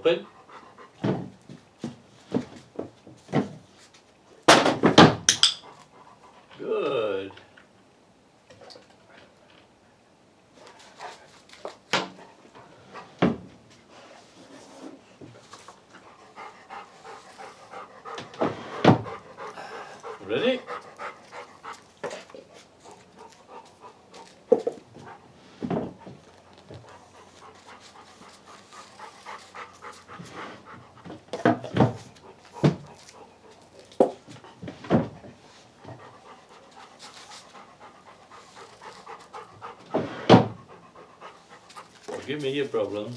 Open. Good. Ready? Give me your problems.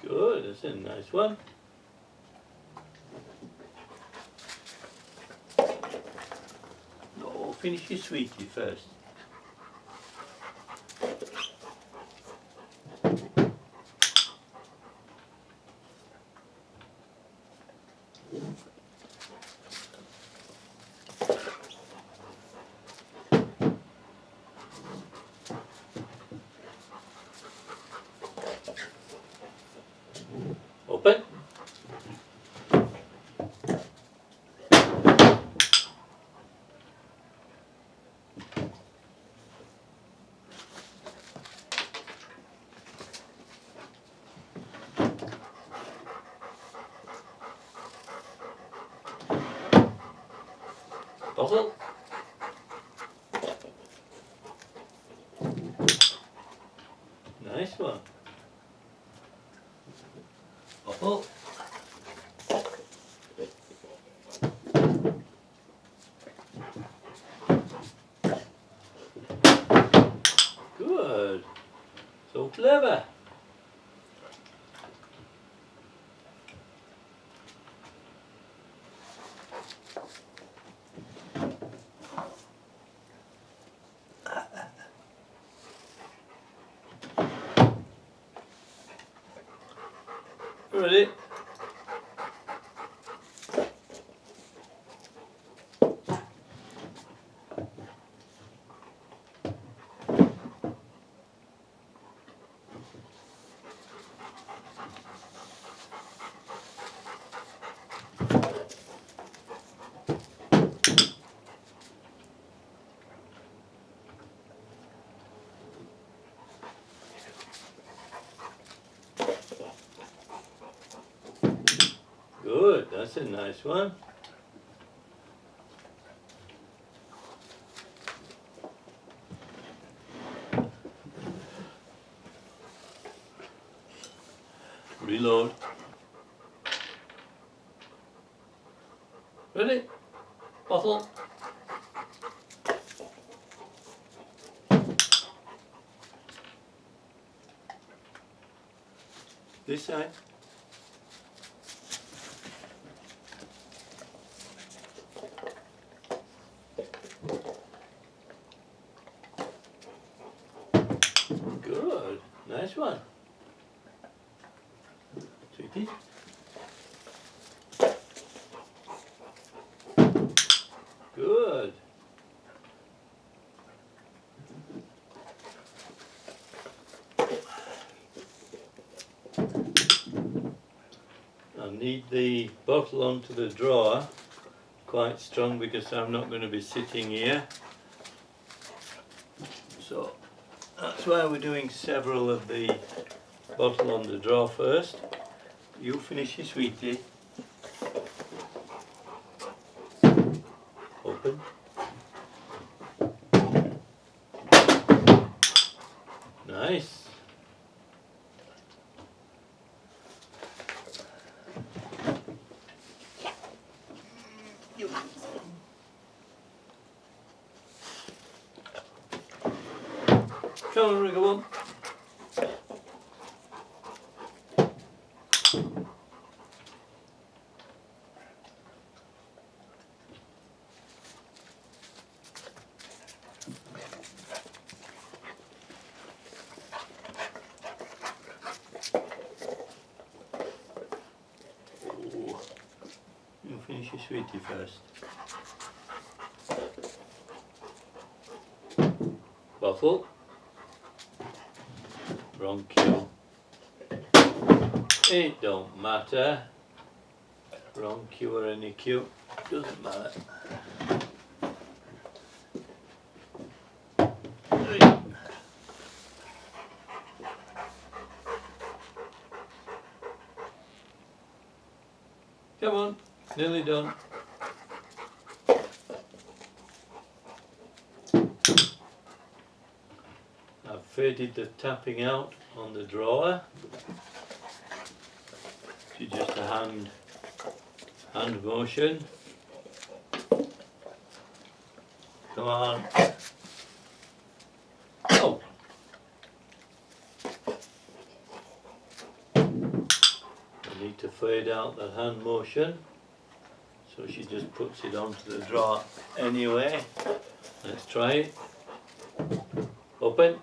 Good, that's a nice one. No, finish your sweetie first. Open. Bottle. Nice one. Bottle. Good. So clever. Ready? Good, that's a nice one. Reload. Ready? Bottle. This side. Good, nice one. Sweetie. Good. I need the bottle onto the drawer quite strong because I'm not going to be sitting here. So that's why we're doing several of the bottle on the drawer first. You finish your sweetie. Open. Nice. Come on, Riggle one. sweetie first. Bottle. Wrong cue. It don't matter. Wrong cue or any cue. Doesn't matter. Come on, nearly done. I've faded the tapping out on the drawer to just a hand motion. Come on. Oh! I need to fade out the hand motion, so she just puts it onto the drawer anyway. Let's try it. Open.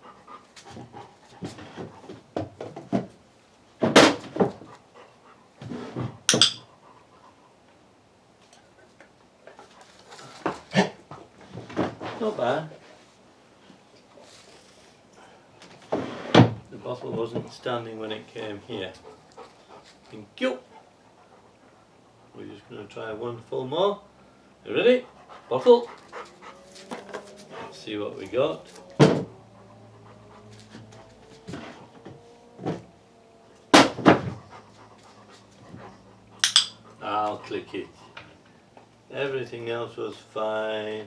Not bad. The bottle wasn't standing when it came here. Thank you. We're just going to try one full more. You ready? Bottle. Let's see what we got. I'll click it. Everything else was fine.